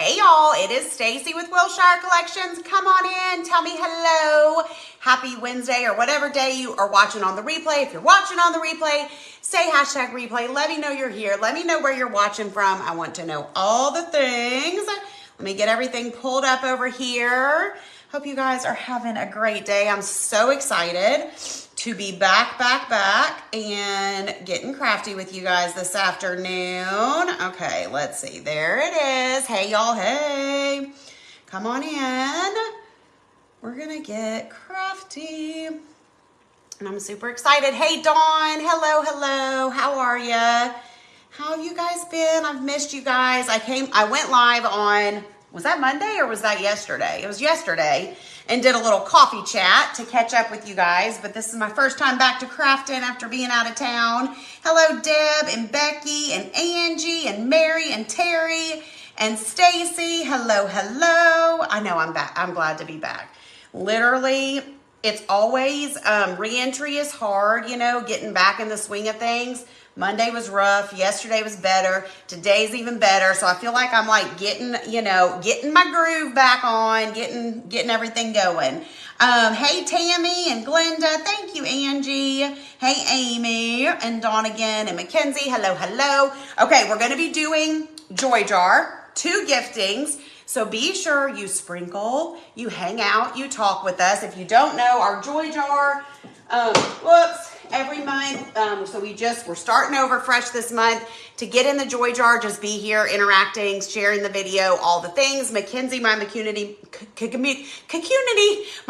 Hey y'all, it is Stacy with Wilshire Collections. Come on in, tell me hello. Happy Wednesday or whatever day you are watching on the replay. If you're watching on the replay, say hashtag replay. Let me know you're here. Let me know where you're watching from. I want to know all the things. Let me get everything pulled up over here. Hope you guys are having a great day. I'm so excited to be back and getting crafty with you guys this afternoon. Okay, let's see. There it is. Hey, y'all. Hey. Come on in. We're going to get crafty. And I'm super excited. Hey, Dawn. Hello. How are you? How have you guys been? I've missed you guys. I went live on, was that Monday or was that yesterday? It was yesterday, and did a little coffee chat to catch up with you guys. But this is my first time back to crafting after being out of town. Hello, Deb and Becky and Angie and Mary and Terry and Stacy. Hello. I know I'm back. I'm glad to be back. Literally, it's always, re-entry is hard, you know, getting back in the swing of things. Monday was rough. Yesterday was better. Today's even better. So I feel like I'm like getting my groove back on, getting everything going. Hey, Tammy and Glenda. Thank you, Angie. Hey, Amy and Dawn again and Mackenzie. Hello. Okay, we're going to be doing Joy Jar, 2 giftings. So be sure you sprinkle, you hang out, you talk with us. If you don't know, our Joy Jar, every month. So we're starting over fresh this month. To get in the Joy Jar, just be here interacting, sharing the video, all the things. Mackenzie, my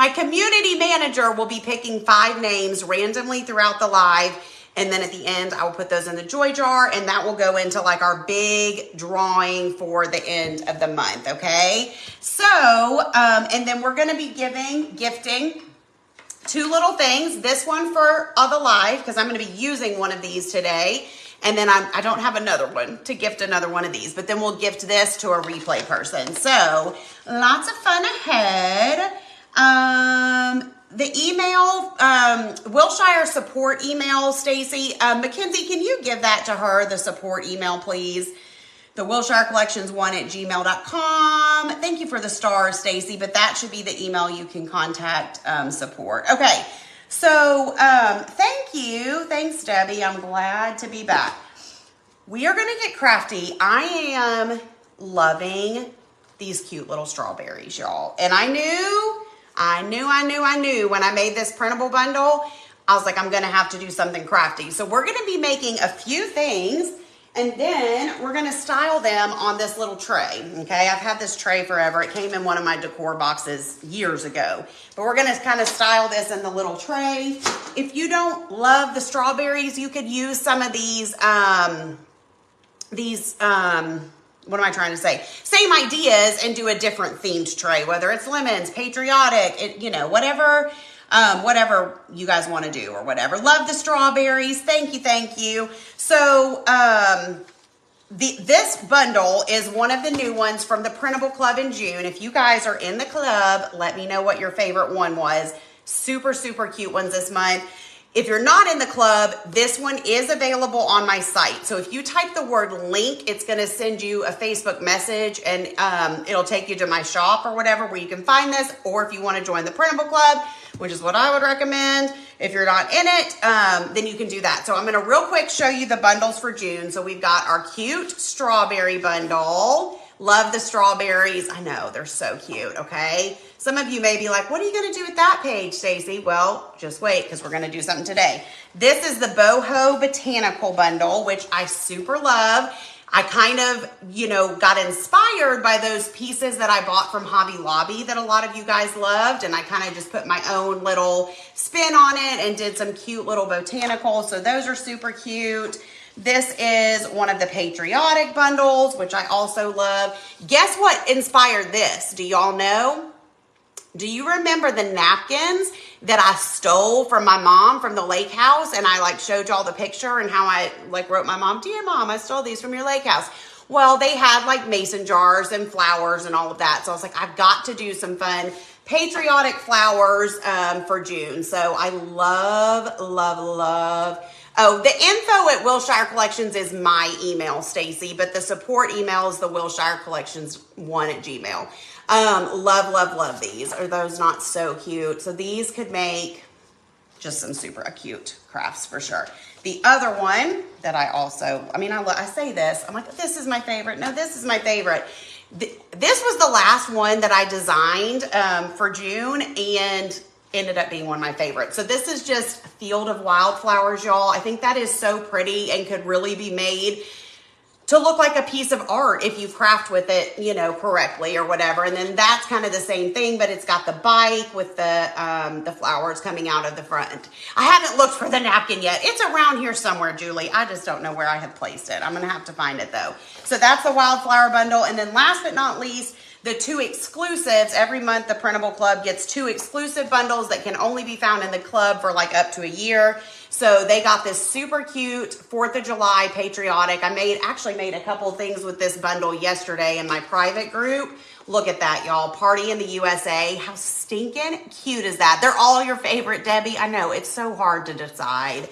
community manager, will be picking 5 names randomly throughout the live. And then at the end, I will put those in the Joy Jar, and that will go into like our big drawing for the end of the month, okay? So, and then we're gonna be gifting 2 little things. This one for the live, because I'm gonna be using one of these today. And then I don't have another one to gift another one of these, but then we'll gift this to a replay person. So lots of fun ahead. The email, Wilshire support email, Stacy. Mackenzie, can you give that to her, the support email, please? The WilshireCollections1@gmail.com. Thank you for the stars, Stacy, but that should be the email you can contact support. Okay, so thank you. Thanks, Debbie. I'm glad to be back. We are going to get crafty. I am loving these cute little strawberries, y'all. And I knew when I made this printable bundle, I was like, I'm going to have to do something crafty. So we're going to be making a few things, and then we're going to style them on this little tray, okay? I've had this tray forever. It came in one of my decor boxes years ago. But we're going to kind of style this in the little tray. If you don't love the strawberries, you could use some of these what am I trying to say? Same ideas and do a different themed tray, whether it's lemons, patriotic, whatever you guys want to do or whatever. Love the strawberries. Thank you. So, this bundle is one of the new ones from the Printable Club in June. If you guys are in the club, let me know what your favorite one was. Super cute ones this month. If you're not in the club, this one is available on my site. So if you type the word link, it's going to send you a Facebook message, and it'll take you to my shop or whatever where you can find this. Or if you want to join the Printable Club, which is what I would recommend, if you're not in it, then you can do that. So I'm going to real quick show you the bundles for June. So we've got our cute strawberry bundle. Love the strawberries. I know, they're so cute, okay? Some of you may be like, what are you going to do with that page, Stacy? Well, just wait, because we're going to do something today. This is the Boho Botanical Bundle, which I super love. I kind of, got inspired by those pieces that I bought from Hobby Lobby that a lot of you guys loved, and I kind of just put my own little spin on it and did some cute little botanicals, so those are super cute. This is one of the patriotic bundles, which I also love. Guess what inspired this? Do y'all know? Do you remember the napkins that I stole from my mom from the lake house? And I showed y'all the picture and how I wrote my mom, dear mom, I stole these from your lake house. Well, they had mason jars and flowers and all of that. So I was like, I've got to do some fun patriotic flowers for June. So I love Oh, the info at Wilshire Collections is my email, Stacy, but the support email is the Wilshire Collections 1 at Gmail. Love, love, love these. Are those not so cute? So these could make just some super cute crafts for sure. The other one that I also, I say this, I'm like, this is my favorite. No, this is my favorite. This was the last one that I designed for June and ended up being one of my favorites. So this is just a field of wildflowers, y'all. I think that is so pretty and could really be made to look like a piece of art if you craft with it, you know, correctly or whatever. And then that's kind of the same thing, but it's got the bike with the flowers coming out of the front. I haven't looked for the napkin yet. It's around here somewhere, Julie. I just don't know where I have placed it. I'm going to have to find it though. So that's the wildflower bundle. And then last but not least, the 2 exclusives. Every month the Printable Club gets 2 exclusive bundles that can only be found in the club for like up to a year. So they got this super cute 4th of July patriotic. I actually made a couple of things with this bundle yesterday in my private group. Look at that, y'all. Party in the USA. How stinking cute is that? They're all your favorite, Debbie. I know, it's so hard to decide.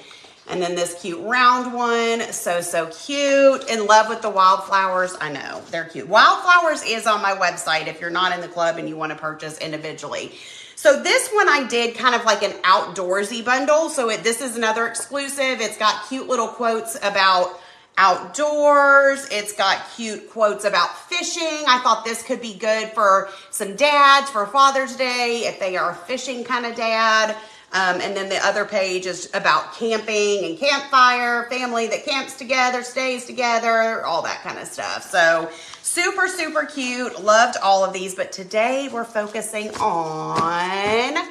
And then this cute round one, so cute. In love with the wildflowers. I know, they're cute. Wildflowers is on my website if you're not in the club and you want to purchase individually. So this one I did kind of like an outdoorsy bundle. So this is another exclusive. It's got cute little quotes about outdoors. It's got cute quotes about fishing. I thought this could be good for some dads for Father's Day if they are a fishing kind of dad. And then the other page is about camping and campfire, family that camps together, stays together, all that kind of stuff. So super, super cute. Loved all of these. But today we're focusing on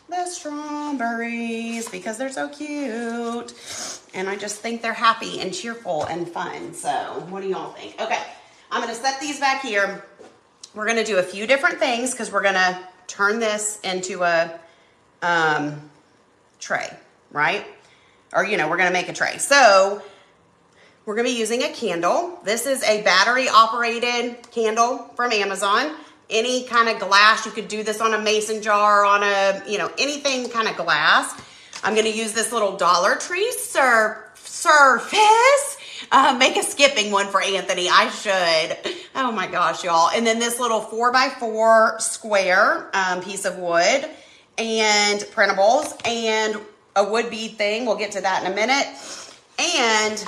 the strawberries because they're so cute. And I just think they're happy and cheerful and fun. So what do y'all think? Okay, I'm going to set these back here. We're going to do a few different things because we're going to turn this into a tray, right? Or, you know, we're going to make a tray. So we're going to be using a candle. This is a battery operated candle from Amazon. Any kind of glass, you could do this on a mason jar, on a, you know, anything kind of glass. I'm going to use this little Dollar Tree surface. Make a skipping one for Anthony. I should. Oh my gosh, y'all. And then this little 4x4 square piece of wood and printables and a wood bead thing. We'll get to that in a minute. And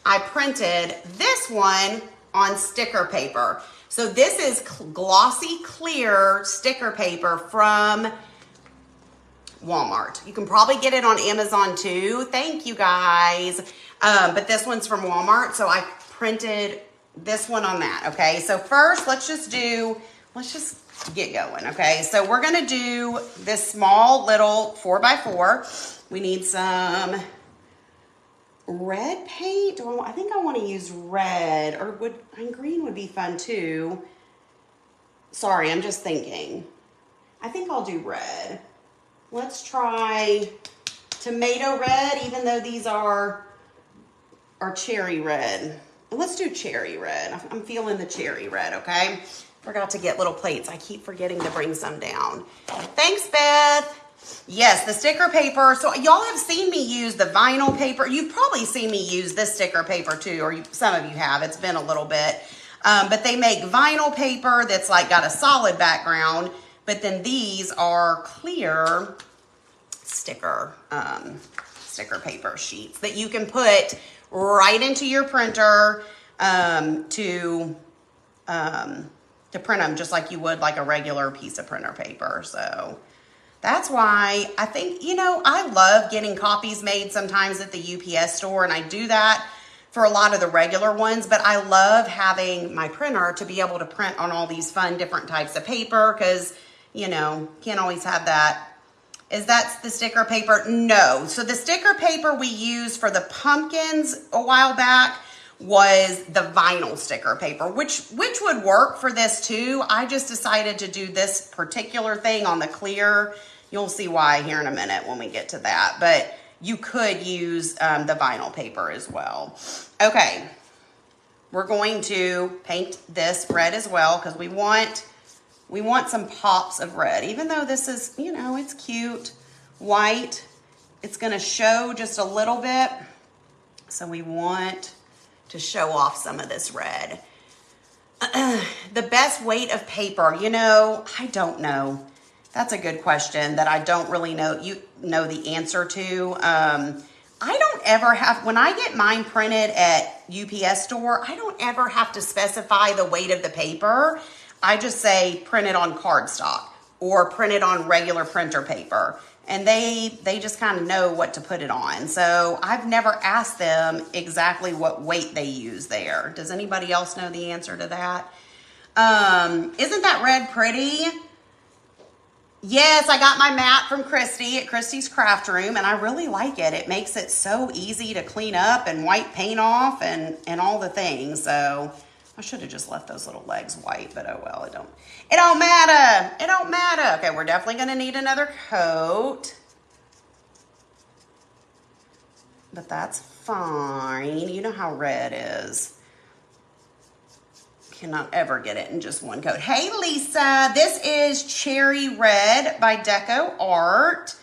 I printed this one on sticker paper. So this is glossy clear sticker paper from Walmart. You can probably get it on Amazon too. Thank you guys. But this one's from Walmart. So I printed this one on that. Okay. So first let's just get going. Okay. So we're going to do this small little 4x4. We need some red paint. I think I want to use red, or green would be fun too. Sorry, I'm just thinking. I think I'll do red. Let's try tomato red, even though these are cherry red. Let's do cherry red. I'm feeling the cherry red, okay? Forgot to get little plates. I keep forgetting to bring some down. Thanks, Beth. Yes, the sticker paper. So y'all have seen me use the vinyl paper. You've probably seen me use this sticker paper too, or some of you have. It's been a little bit. But they make vinyl paper that's like got a solid background, but then these are clear sticker paper sheets that you can put right into your printer to print them just like you would like a regular piece of printer paper. So that's why I think, you know, I love getting copies made sometimes at the UPS store, and I do that for a lot of the regular ones, but I love having my printer to be able to print on all these fun different types of paper because, you know, can't always have that. Is that the sticker paper? No. So the sticker paper we used for the pumpkins a while back was the vinyl sticker paper, which would work for this too. I just decided to do this particular thing on the clear. You'll see why here in a minute when we get to that, but you could use the vinyl paper as well. Okay, we're going to paint this red as well because we want some pops of red, even though this is, you know, it's cute. White it's gonna show just a little bit. So we want to show off some of this red. The best weight of paper, you know, I don't know. That's a good question that I don't really know the answer to. I don't ever have, when I get mine printed at UPS store, I don't ever have to specify the weight of the paper. I just say print it on cardstock or print it on regular printer paper. And they just kind of know what to put it on. So I've never asked them exactly what weight they use there. Does anybody else know the answer to that? Isn't that red pretty? Yes, I got my mat from Christy at Christy's Craft Room, and I really like it. It makes it so easy to clean up and wipe paint off and all the things. So I should have just left those little legs white, but oh well, it don't matter. It don't matter. Okay, we're definitely gonna need another coat. But that's fine. You know how red is. Cannot ever get it in just one coat. Hey Lisa, this is Cherry Red by Deco Art.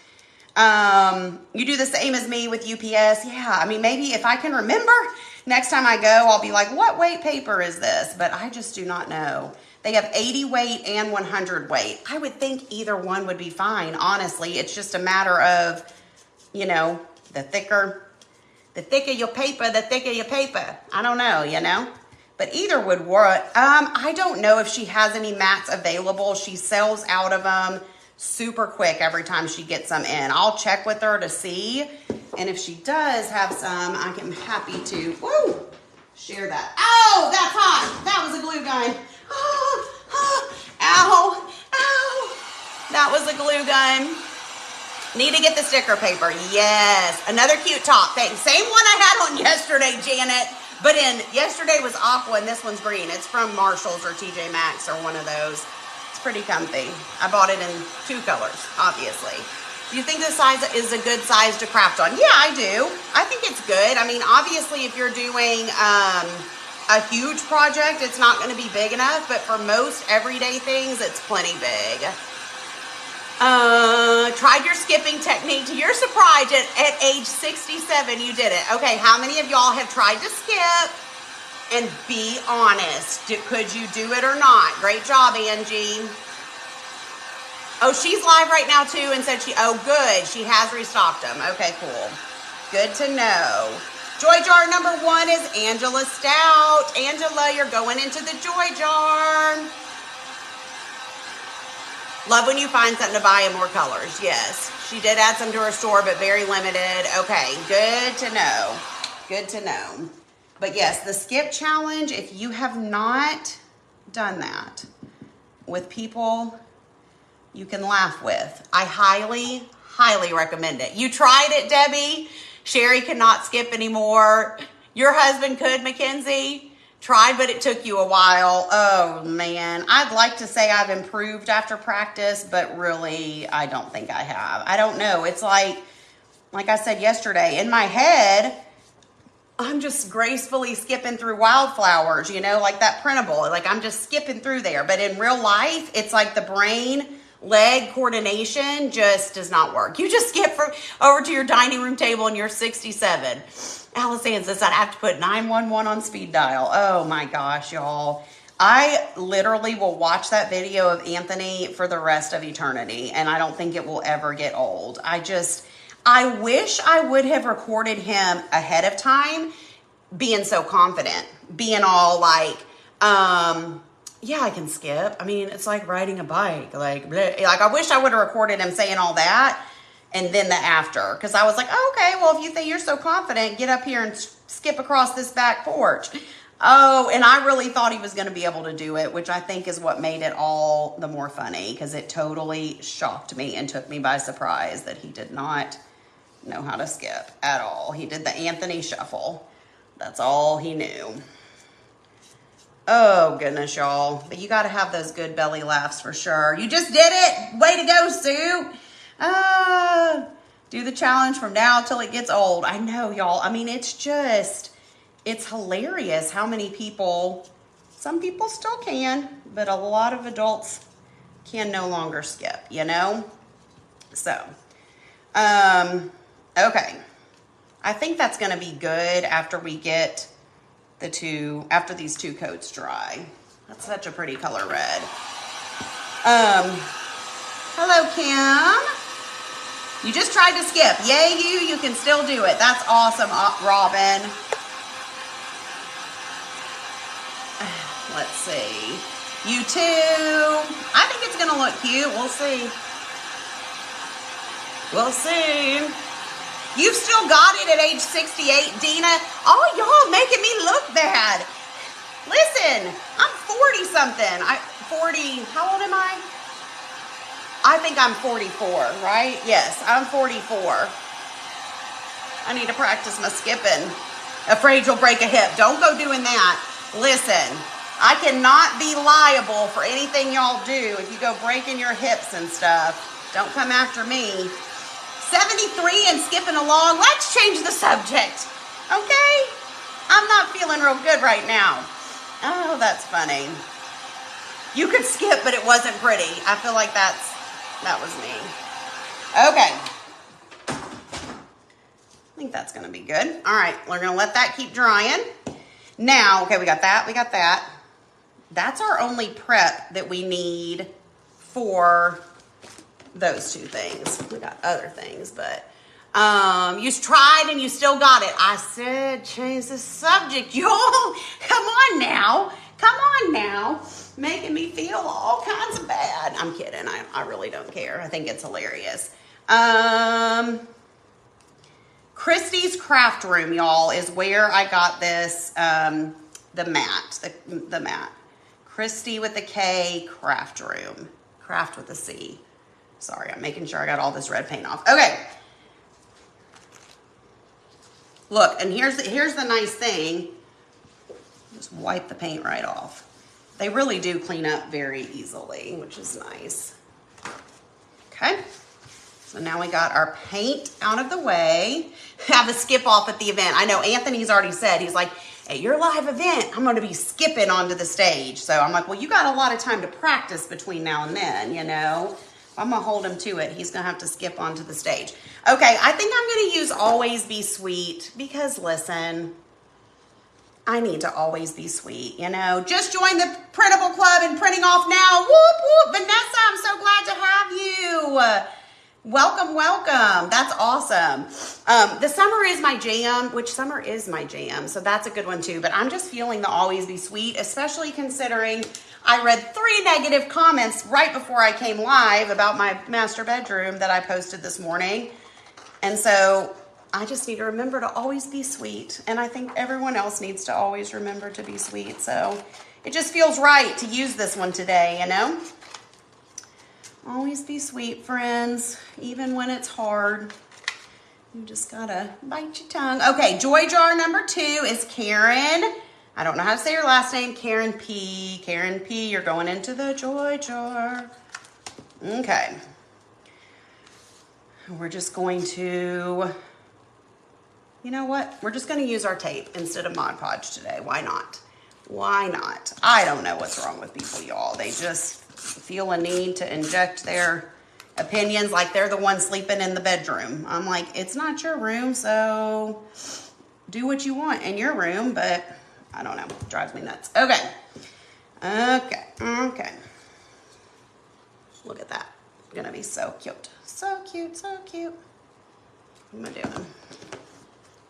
You do the same as me with UPS. Yeah, I mean, maybe if I can remember, next time I go, I'll be like, what weight paper is this? But I just do not know. They have 80 weight and 100 weight. I would think either one would be fine, honestly. It's just a matter of, you know, the thicker your paper, the thicker your paper. I don't know, you know? But either would work. I don't know if she has any mats available. She sells out of them super quick every time she gets them in. I'll check with her to see. And if she does have some, I am happy to share that. Oh, that's hot. That was a glue gun. Ow. That was a glue gun. Need to get the sticker paper. Yes. Another cute top. Thanks. Same one I had on yesterday, Janet. But yesterday was aqua and this one's green. It's from Marshall's or TJ Maxx or one of those. It's pretty comfy. I bought it in 2 colors, obviously. Do you think this size is a good size to craft on? Yeah, I do. I think it's good. I mean, obviously, if you're doing a huge project, it's not going to be big enough. But for most everyday things, it's plenty big. Tried your skipping technique. To your surprise, at age 67, you did it. Okay, how many of y'all have tried to skip? And be honest. Could you do it or not? Great job, Angie. Oh, she's live right now too and said good. She has restocked them. Okay, cool. Good to know. Joy jar number 1 is Angela Stout. Angela, you're going into the joy jar. Love when you find something to buy in more colors. Yes, she did add some to her store, but very limited. Okay, good to know. Good to know. But yes, the skip challenge, if you have not done that with people you can laugh with, I highly, highly recommend it. You tried it, Debbie. Sherry cannot skip anymore. Your husband could, Mackenzie. Tried, but it took you a while. Oh, man. I'd like to say I've improved after practice, but really, I don't think I have. I don't know. It's like I said yesterday, in my head, I'm just gracefully skipping through wildflowers, you know, like that printable. Like, I'm just skipping through there. But in real life, it's like the brain-leg coordination just does not work. You just skip over to your dining room table and you're 67. Alice Ann says I'd have to put 911 on speed dial. Oh my gosh, y'all. I literally will watch that video of Anthony for the rest of eternity, and I don't think it will ever get old. I wish I would have recorded him ahead of time, being so confident, being all like, yeah, I can skip. I mean, it's like riding a bike. Like I wish I would have recorded him saying all that. And then the after, because I was like, oh, okay, well, if you think you're so confident, get up here and skip across this back porch. Oh, and I really thought he was going to be able to do it, which I think is what made it all the more funny, because it totally shocked me and took me by surprise that he did not know how to skip at all. He did the Anthony shuffle. That's all he knew. Oh, goodness, y'all. But you got to have those good belly laughs for sure. You just did it. Way to go, Sue. Do the challenge from now till it gets old. I know, y'all. I mean, it's hilarious how many people, some people still can, but a lot of adults can no longer skip, you know? So, Okay. I think that's going to be good after we get after these two coats dry. That's such a pretty color red. Hello, Kim. You just tried to skip. Yay, you can still do it. That's awesome, Robin. Let's see. You too. I think it's going to look cute. We'll see. We'll see. You've still got it at age 68, Dina. Oh, y'all making me look bad. Listen, I'm 40-something. 40, how old am I? I think I'm 44, right? Yes, I'm 44. I need to practice my skipping. Afraid you'll break a hip. Don't go doing that. Listen, I cannot be liable for anything y'all do if you go breaking your hips and stuff. Don't come after me. 73 and skipping along. Let's change the subject, okay? I'm not feeling real good right now. Oh, that's funny. You could skip, but it wasn't pretty. I feel like that was me. Okay. I think that's going to be good. All right, we're going to let that keep drying. Now, okay, we got that. We got that. That's our only prep that we need for those two things. We got other things, but you tried and you still got it. I said change the subject. Y'all, come on now. Come on now. Making me feel all kinds of bad. I'm kidding. I really don't care. I think it's hilarious. Christy's Craft Room, y'all, is where I got this, the mat. Christy with a K, Craft Room. Craft with a C. Sorry, I'm making sure I got all this red paint off. Okay. Look, and here's the nice thing. Just wipe the paint right off. They really do clean up very easily, which is nice. Okay. So now we got our paint out of the way. Have a skip off at the event. I know Anthony's already said, he's like, at your live event, I'm going to be skipping onto the stage. So I'm like, well, you got a lot of time to practice between now and then, you know. I'm going to hold him to it. He's going to have to skip onto the stage. Okay, I think I'm going to use Always Be Sweet because, listen, I need to always be sweet, you know. Just join the Printable Club and printing off now. Whoop, whoop. Vanessa, I'm so glad to have you. Welcome, welcome. That's awesome. The summer is my jam, which summer is my jam, so that's a good one too. But I'm just feeling the Always Be Sweet, especially considering I read 3 negative comments right before I came live about my master bedroom that I posted this morning. And so I just need to remember to always be sweet. And I think everyone else needs to always remember to be sweet. So it just feels right to use this one today, you know? Always be sweet, friends, even when it's hard. You just gotta bite your tongue. Okay, Joy Jar number 2 is Karen. I don't know how to say your last name. Karen P. Karen P, you're going into the Joy Jar. Okay. We're just going to, you know what? We're just going to use our tape instead of Mod Podge today. Why not? Why not? I don't know what's wrong with people, y'all. They just feel a need to inject their opinions like they're the one sleeping in the bedroom. I'm like, it's not your room, so do what you want in your room, but I don't know. It drives me nuts. Okay. Okay. Look at that. It's gonna be so cute. So cute, so cute. What am I doing?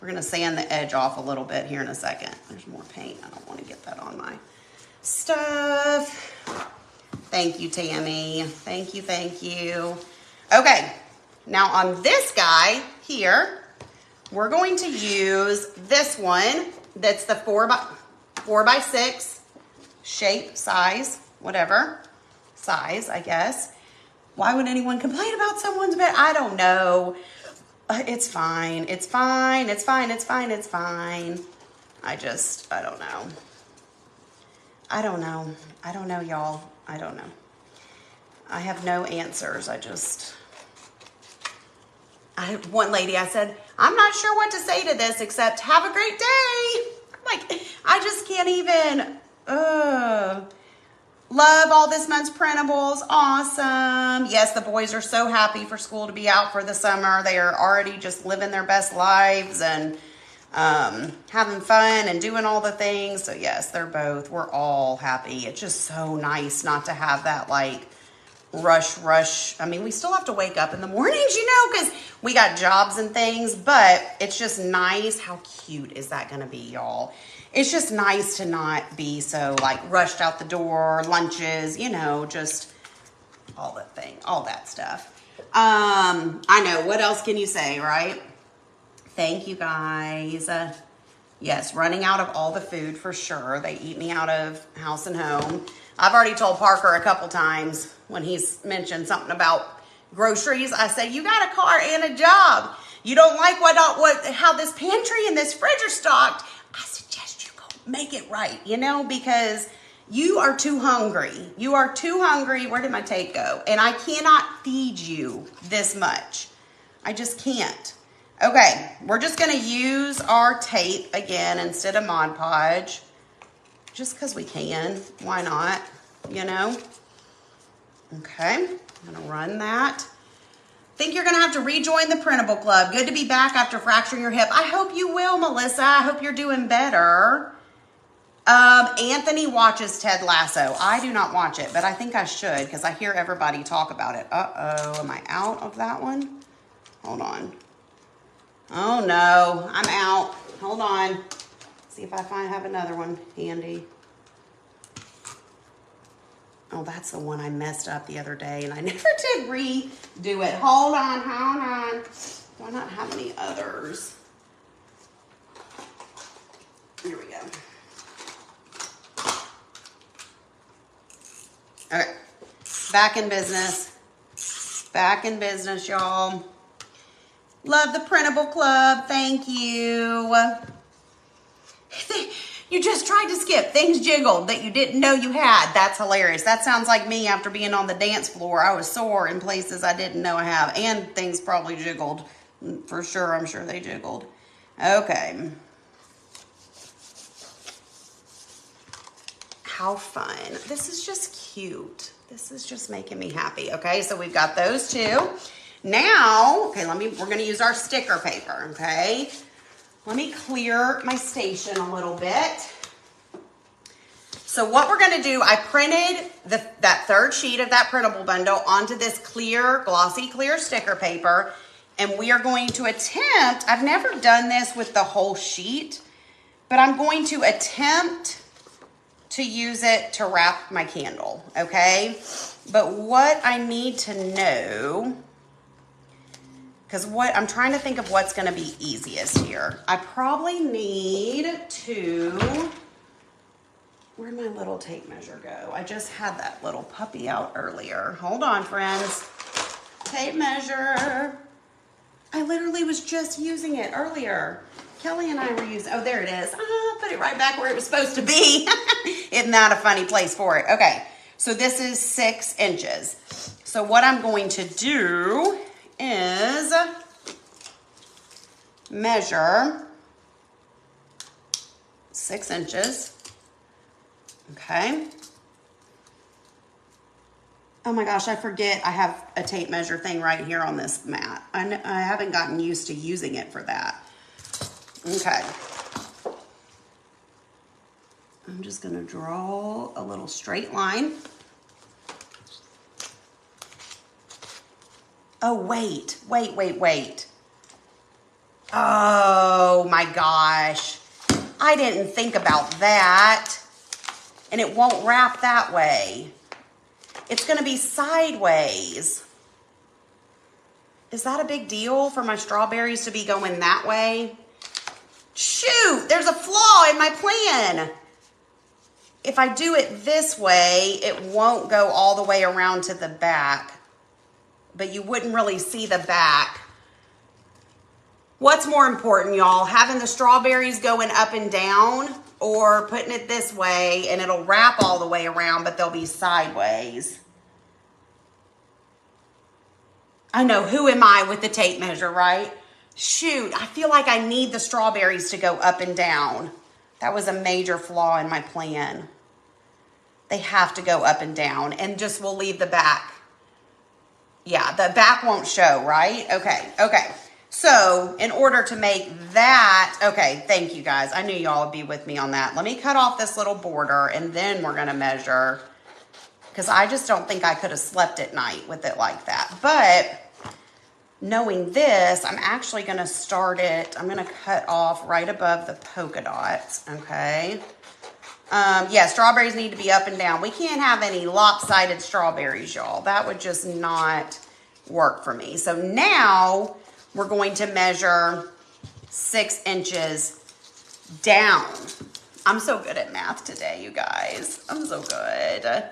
We're gonna sand the edge off a little bit here in a second. There's more paint. I don't want to get that on my stuff. Thank you, Tammy. Thank you, thank you. Okay, now on this guy here, we're going to use this one. That's the 4x6 shape, size, whatever. Size, I guess. Why would anyone complain about someone's bed? I don't know. It's fine. It's fine. It's fine. It's fine. It's fine. I don't know. I don't know. I don't know, y'all. I don't know. I have no answers. One lady, I said, I'm not sure what to say to this except have a great day. Like, I just can't even. Love all this month's printables. Awesome. Yes, the boys are so happy for school to be out for the summer. They are already just living their best lives and having fun and doing all the things. So yes, we're all happy. It's just so nice not to have that like rush. I mean, we still have to wake up in the mornings, because we got jobs and things, but it's just nice. How cute is that going to be, y'all? It's just nice to not be so like rushed out the door, lunches, just all that stuff. I know, what else can you say, right? Thank you guys. Yes, running out of all the food for sure. They eat me out of house and home. I've already told Parker a couple times when he's mentioned something about groceries. I say, you got a car and a job. You don't like how this pantry and this fridge are stocked. I suggest you go make it right, because you are too hungry. You are too hungry. Where did my tape go? And I cannot feed you this much. I just can't. Okay, we're just going to use our tape again instead of Mod Podge. Just because we can. Why not? Okay, I'm going to run that. Think you're going to have to rejoin the Printable Club. Good to be back after fracturing your hip. I hope you will, Melissa. I hope you're doing better. Anthony watches Ted Lasso. I do not watch it, but I think I should because I hear everybody talk about it. Uh-oh, am I out of that one? Hold on. Oh no, I'm out. Hold on. See if I have another one handy. Oh, that's the one I messed up the other day and I never did redo it. Hold on. Do I not have any others? Here we go. Okay, back in business. Back in business, y'all. Love the Printable Club. Thank you. You just tried to skip. Things jiggled that you didn't know you had. That's hilarious. That sounds like me after being on the dance floor. I was sore in places I didn't know I have. And things probably jiggled. For sure, I'm sure they jiggled. Okay. How fun. This is just cute. This is just making me happy. Okay, so we've got those two. Now, okay, we're going to use our sticker paper, okay? Let me clear my station a little bit. So what we're going to do, I printed that third sheet of that printable bundle onto this clear, glossy clear sticker paper, and we are going to attempt, I've never done this with the whole sheet, but I'm going to attempt to use it to wrap my candle, okay? But what I need to know, because I'm trying to think of what's going to be easiest here. I probably need to, where'd my little tape measure go? I just had that little puppy out earlier. Hold on, friends. Tape measure. I literally was just using it earlier. Kelly and I were using, oh, there it is. Put it right back where it was supposed to be. Isn't that a funny place for it? Okay, so this is 6 inches. So what I'm going to do is measure 6 inches. Okay. Oh my gosh, I forget I have a tape measure thing right here on this mat. I haven't gotten used to using it for that. Okay. I'm just going to draw a little straight line. Oh, wait. Oh my gosh. I didn't think about that. And it won't wrap that way. It's going to be sideways. Is that a big deal for my strawberries to be going that way? Shoot, there's a flaw in my plan. If I do it this way, it won't go all the way around to the back. But you wouldn't really see the back. What's more important, y'all? Having the strawberries going up and down or putting it this way and it'll wrap all the way around, but they'll be sideways. I know, who am I with the tape measure, right? Shoot, I feel like I need the strawberries to go up and down. That was a major flaw in my plan. They have to go up and down, and just we'll leave the back. Yeah, the back won't show, right? Okay. So in order to make that, okay, thank you guys. I knew y'all would be with me on that. Let me cut off this little border, and then we're gonna measure, because I just don't think I could have slept at night with it like that. But knowing this, I'm actually gonna start it, I'm gonna cut off right above the polka dots, okay? Yeah, strawberries need to be up and down. We can't have any lopsided strawberries, y'all. That would just not work for me. So now we're going to measure 6 inches down. I'm so good at math today, you guys. I'm so good.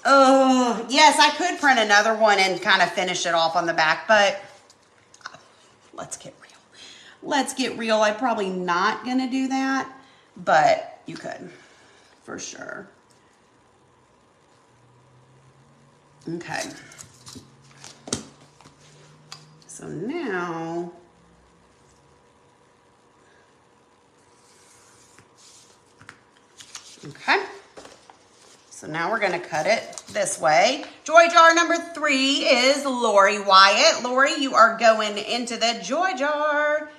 Oh, yes, I could print another one and kind of finish it off on the back, but let's get real. Let's get real. I'm probably not going to do that, but you could. For sure. Okay. So now, okay. So now we're going to cut it this way. Joy jar number 3 is Lori Wyatt. Lori, you are going into the joy jar.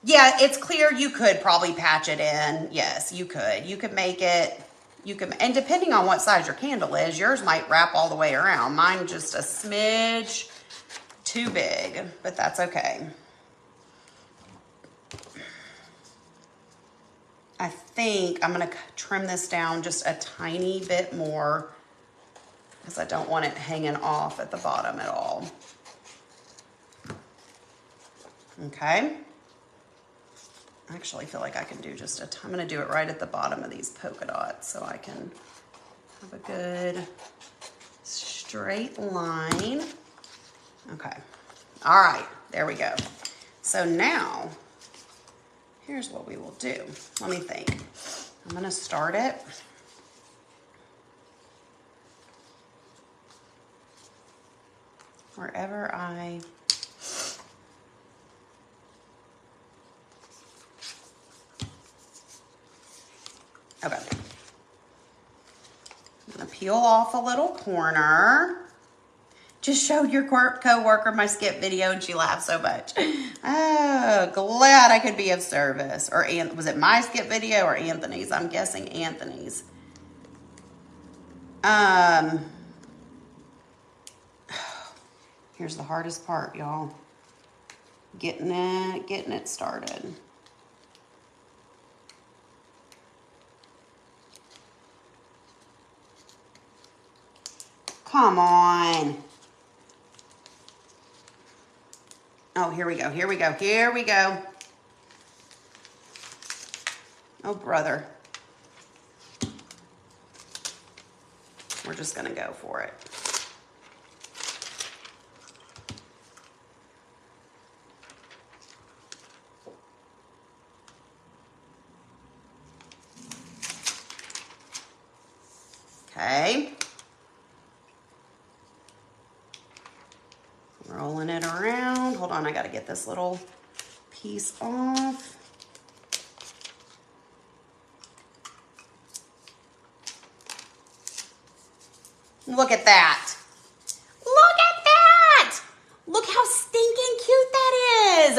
Yeah, it's clear. You could probably patch it in. Yes, you could. You could make it, and depending on what size your candle is, yours might wrap all the way around. Mine just a smidge too big, but that's okay. I think I'm going to trim this down just a tiny bit more because I don't want it hanging off at the bottom at all. Okay. I actually feel like I can do just I'm going to do it right at the bottom of these polka dots so I can have a good straight line. Okay. All right. There we go. So now, here's what we will do. Let me think. I'm going to start it. Wherever I... Okay. I'm going to peel off a little corner. Just showed your co-worker my skip video and she laughed so much. Oh, glad I could be of service. Or was it my skip video or Anthony's? I'm guessing Anthony's. Here's the hardest part, y'all. Getting it started. Come on. Oh, here we go. Here we go. Here we go. Oh, brother. We're just going to go for it. Okay. Rolling it around. Hold on, I got to get this little piece off. Look at that. Look at that. Look how stinking cute that is.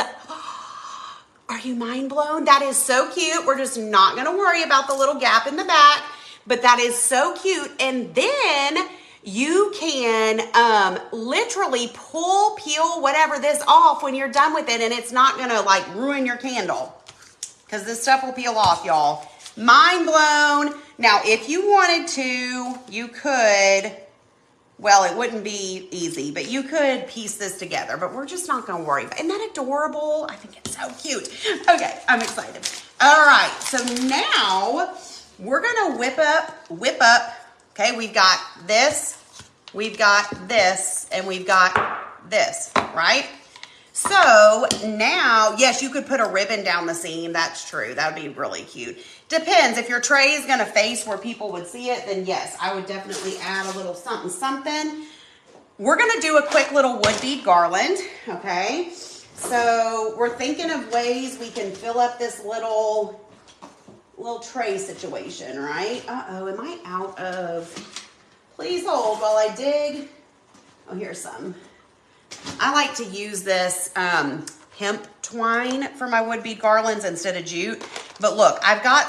Are you mind blown? That is so cute. We're just not going to worry about the little gap in the back, but that is so cute. And then you can literally peel, whatever this off when you're done with it, and it's not going to like ruin your candle because this stuff will peel off, y'all. Mind blown. Now, if you wanted to, you could, well, it wouldn't be easy, but you could piece this together, but we're just not going to worry. Isn't that adorable? I think it's so cute. Okay, I'm excited. All right, so now we're going to whip up. Okay, we've got this, and we've got this, right? So now, yes, you could put a ribbon down the seam. That's true. That would be really cute. Depends. If your tray is going to face where people would see it, then yes, I would definitely add a little something, something. We're going to do a quick little wood bead garland, okay? So we're thinking of ways we can fill up this little little tray situation, right? Uh-oh, am I out of... Please hold while I dig. Oh, here's some. I like to use this hemp twine for my wood bead garlands instead of jute. But look, I've got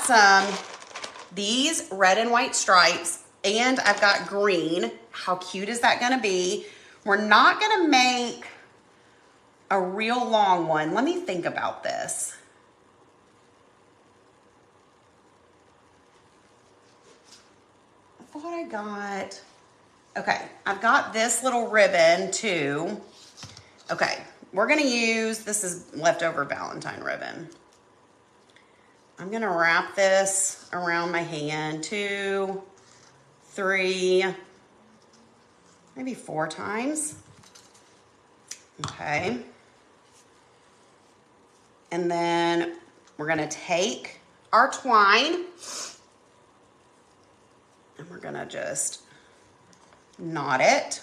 these red and white stripes, and I've got green. How cute is that gonna be? We're not gonna make a real long one. Let me think about this. I thought I got, okay, I've got this little ribbon too. Okay, we're gonna use, this is leftover Valentine ribbon. I'm gonna wrap this around my hand 2, 3, maybe 4 times. Okay. And then we're gonna take our twine and we're gonna just knot it.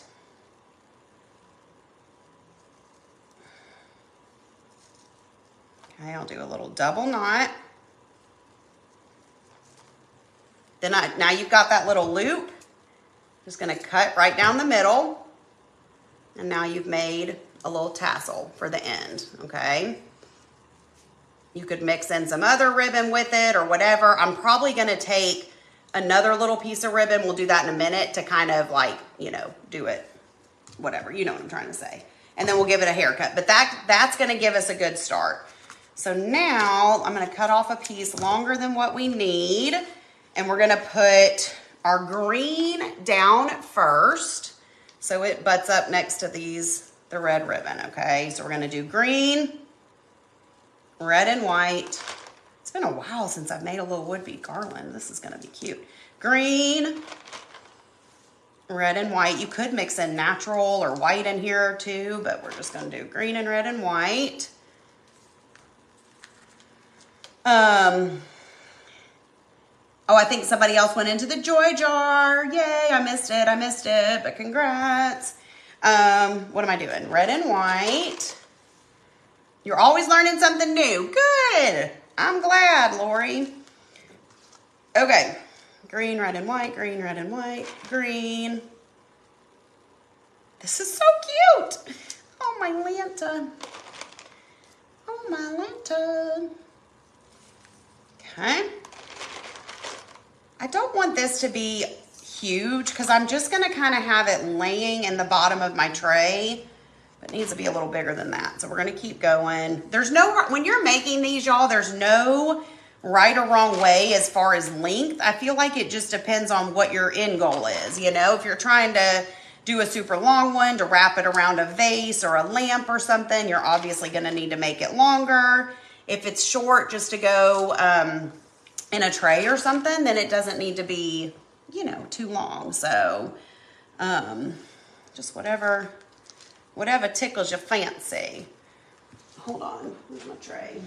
Okay, I'll do a little double knot. Then now you've got that little loop. Just gonna cut right down the middle. And now you've made a little tassel for the end, okay? You could mix in some other ribbon with it or whatever. I'm probably gonna take another little piece of ribbon. We'll do that in a minute to kind of like, you know, do it, whatever, you know what I'm trying to say. And then we'll give it a haircut, but that's gonna give us a good start. So now I'm gonna cut off a piece longer than what we need, and we're gonna put our green down first so it butts up next to the red ribbon, okay? So we're gonna do green, red and white. It's been a while since I've made a little wood bead garland. This is gonna be cute. Green, red and white. You could mix in natural or white in here too, but we're just gonna do green and red and white. Oh, I think somebody else went into the joy jar. Yay, I missed it, but congrats. What am I doing? Red and white. You're always learning something new. Good. I'm glad, Lori. Okay. Green, red, and white, green, red, and white, green. This is so cute. Oh, my lantern. Oh, my lantern. Okay. I don't want this to be huge because I'm just going to kind of have it laying in the bottom of my tray. But it needs to be a little bigger than that. So we're going to keep going. There's no, when you're making these, y'all, there's no right or wrong way as far as length. I feel like it just depends on what your end goal is. You know, if you're trying to do a super long one to wrap it around a vase or a lamp or something, you're obviously going to need to make it longer. If it's short just to go in a tray or something, then it doesn't need to be, you know, too long. So just whatever tickles your fancy. Hold on, where's my tray?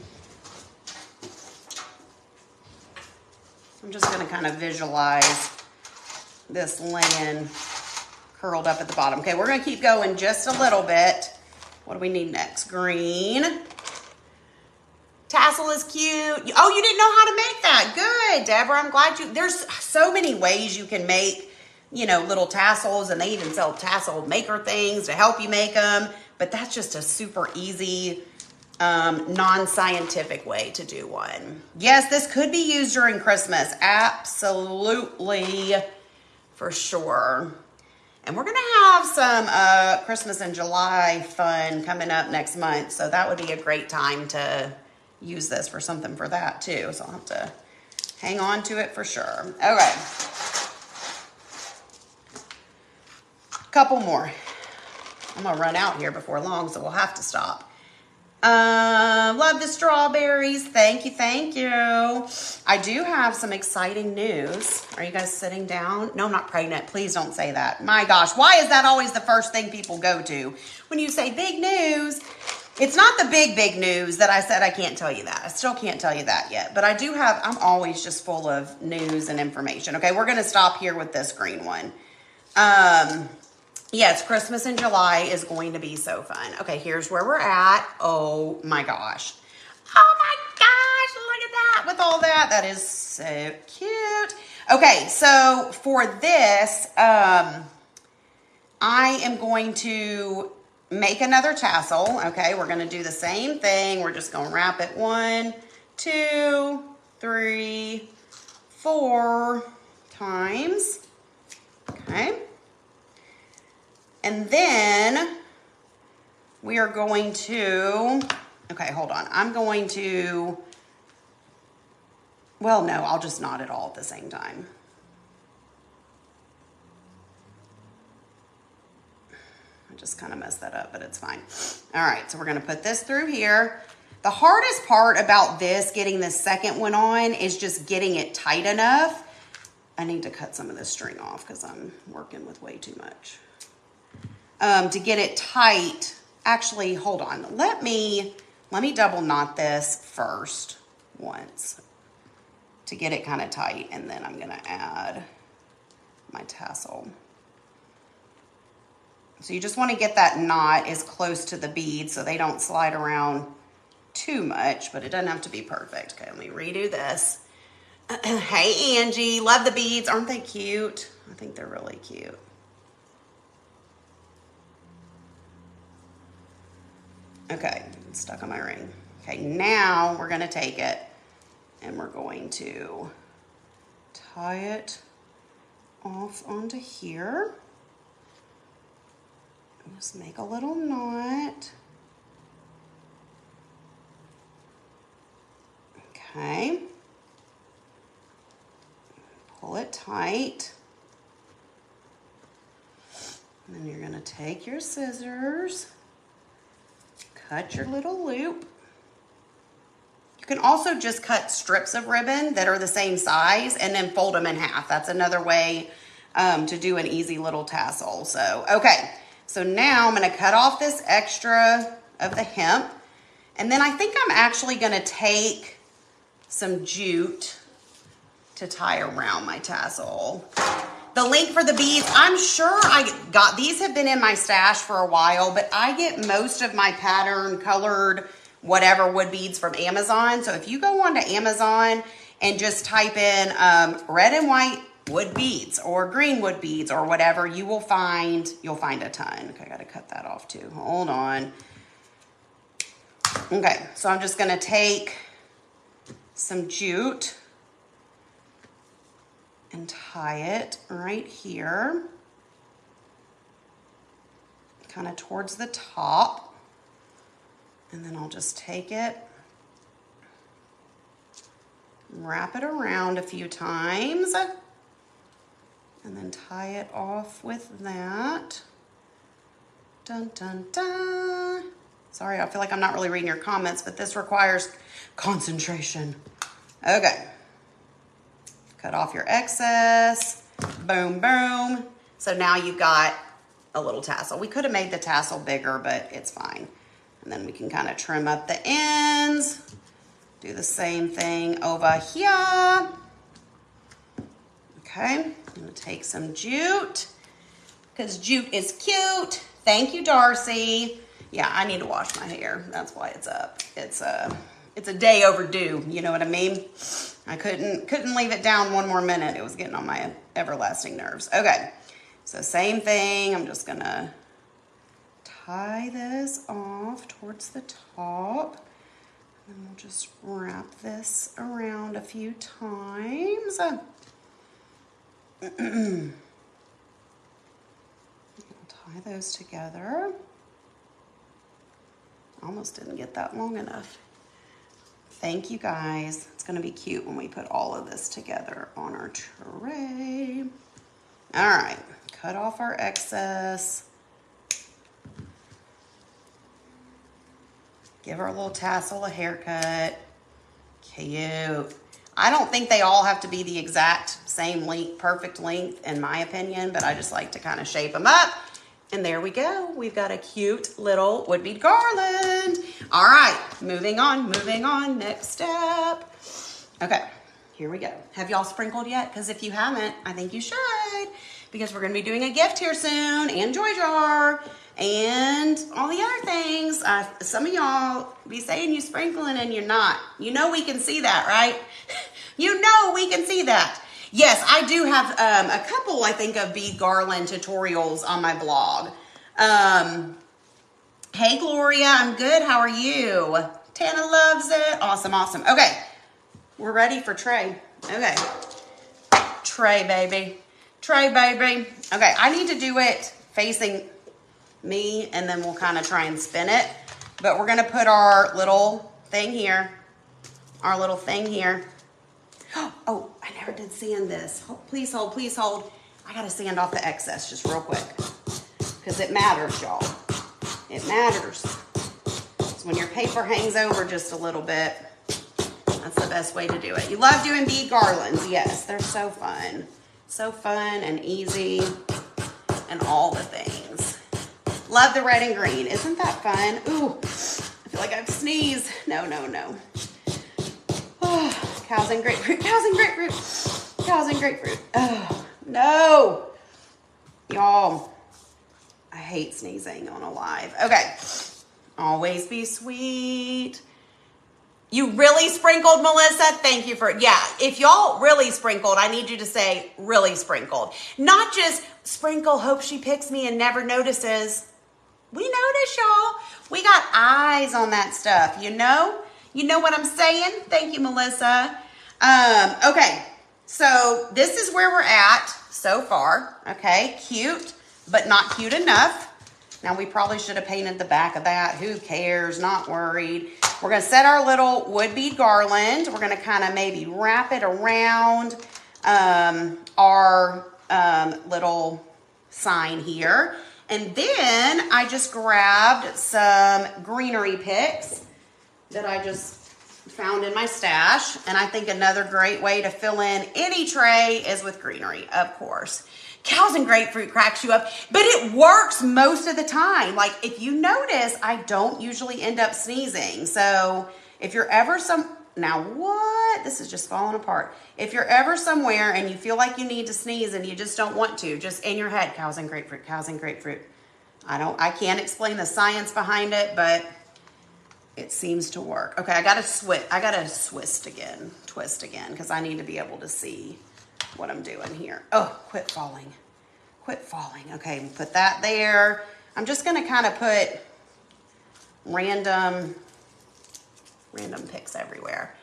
I'm just gonna kind of visualize this laying curled up at the bottom. Okay, we're gonna keep going just a little bit. What do we need next? Green. Tassel is cute. Oh, you didn't know how to make that. Good, Deborah. I'm glad you, there's so many ways you can make, you know, little tassels, and they even sell tassel maker things to help you make them. But that's just a super easy, non-scientific way to do one. Yes, this could be used during Christmas. Absolutely, for sure. And we're going to have some Christmas in July fun coming up next month. So that would be a great time to use this for something for that too. So I'll have to hang on to it for sure. Okay. Couple more. I'm gonna run out here before long, so we'll have to stop. Love the strawberries. Thank you, thank you. I do have some exciting news. Are you guys sitting down? No, I'm not pregnant. Please don't say that. My gosh, why is that always the first thing people go to when you say big news? It's not the big news that I said I can't tell you that. I still can't tell you that yet. But I do have, I'm always just full of news and information. Okay, we're going to stop here with this green one. Yes, Christmas in July is going to be so fun. Okay, here's where we're at. Oh my gosh. Oh my gosh, look at that with with all that. That is so cute. Okay, so for this, I am going to make another tassel. Okay, we're going to do the same thing. We're just going to wrap it 1, 2, 3, 4 times. Okay. And then we are going to, okay, hold on. I'm going to, well, no, I'll just knot it all at the same time. I just kind of messed that up, but it's fine. All right, so we're going to put this through here. The hardest part about this, getting this second one on, is just getting it tight enough. I need to cut some of this string off because I'm working with way too much. To get it tight, actually, hold on. Let me double knot this first once to get it kind of tight, and then I'm going to add my tassel. So you just want to get that knot as close to the bead so they don't slide around too much, but it doesn't have to be perfect. Okay, let me redo this. Hey, Angie, love the beads. Aren't they cute? I think they're really cute. Okay, it's stuck on my ring. Okay, now we're going to take it and we're going to tie it off onto here. Just make a little knot. Okay. Pull it tight. And then you're going to take your scissors, cut your little loop. You can also just cut strips of ribbon that are the same size and then fold them in half. That's another way to do an easy little tassel. So, okay. So now I'm going to cut off this extra of the hemp. And then I think I'm actually going to take some jute to tie around my tassel. The link for the beads, I'm sure I got, these have been in my stash for a while, but I get most of my pattern colored whatever wood beads from Amazon. So if you go onto Amazon and just type in red and white wood beads or green wood beads or whatever, you'll find a ton. Okay, I gotta cut that off too. Hold on. Okay, so I'm just gonna take some jute and tie it right here, kind of towards the top. And then I'll just take it, wrap it around a few times, and then tie it off with that. Dun, dun, dun. Sorry, I feel like I'm not really reading your comments, but this requires concentration. Okay. Cut off your excess. Boom, boom. So now you've got a little tassel. We could have made the tassel bigger, but it's fine. And then we can kind of trim up the ends. Do the same thing over here. Okay, I'm gonna take some jute because jute is cute. Thank you, Darcy. Yeah, I need to wash my hair. That's why it's up. It's a day overdue. You know what I mean? I couldn't leave it down one more minute. It was getting on my everlasting nerves. Okay, so same thing. I'm just gonna tie this off towards the top. And we'll just wrap this around a few times. I'll tie those together. Almost didn't get that long enough. Thank you guys. It's gonna be cute when we put all of this together on our tray. All right, cut off our excess. Give her a little tassel, a haircut. Cute. I don't think they all have to be the exact same length, perfect length in my opinion, but I just like to kind of shape them up. And there we go. We've got a cute little wood bead garland. All right, moving on. Next step. Okay, here we go. Have y'all sprinkled yet? Because if you haven't, I think you should. because we're going to be doing a gift here soon, and joy jar, and all the other things. Some of y'all be saying you sprinkling and you're not. You know we can see that, right? You know we can see that. Yes, I do have a couple, I think, of bead garland tutorials on my blog. Hey, Gloria, I'm good. How are you? Tana loves it. Awesome, awesome. Okay, we're ready for tray. Okay, tray, baby. Tray, baby. Okay, I need to do it facing me, and then we'll kind of try and spin it. But we're going to put our little thing here. Our little thing here. Oh, I never did sand this. Please hold, please hold. I got to sand off the excess just real quick, because it matters, y'all. It matters. So when your paper hangs over just a little bit, that's the best way to do it. You love doing bead garlands. Yes, they're so fun. So fun and easy and all the things. Love the red and green. Isn't that fun? Ooh, I feel like I've sneezed. No, no, no. Oh, cows and grapefruit, cows and grapefruit, cows and grapefruit. Oh, no. Y'all, I hate sneezing on a live. Okay, always be sweet. You really sprinkled, Melissa? Thank you for, yeah, if y'all really sprinkled, I need you to say really sprinkled. Not just sprinkle, hope she picks me and never notices. We notice, y'all. We got eyes on that stuff, you know? You know what I'm saying? Thank you, Melissa. Okay, so this is where we're at so far. Okay, cute, but not cute enough. Now, we probably should have painted the back of that. Who cares? Not worried. We're going to set our little wood bead garland. We're going to kind of maybe wrap it around our little sign here. And then I just grabbed some greenery picks that I just found in my stash. And I think another great way to fill in any tray is with greenery, of course. Cows and grapefruit cracks you up, but it works most of the time. Like, if you notice, I don't usually end up sneezing. So if you're ever now what? This is just falling apart. If you're ever somewhere and you feel like you need to sneeze and you just don't want to, just in your head, cows and grapefruit, cows and grapefruit. I can't explain the science behind it, but it seems to work. Okay, I gotta twist again, because I need to be able to see what I'm doing here. Oh, quit falling. Quit falling. Okay, put that there. I'm just gonna kind of put random picks everywhere.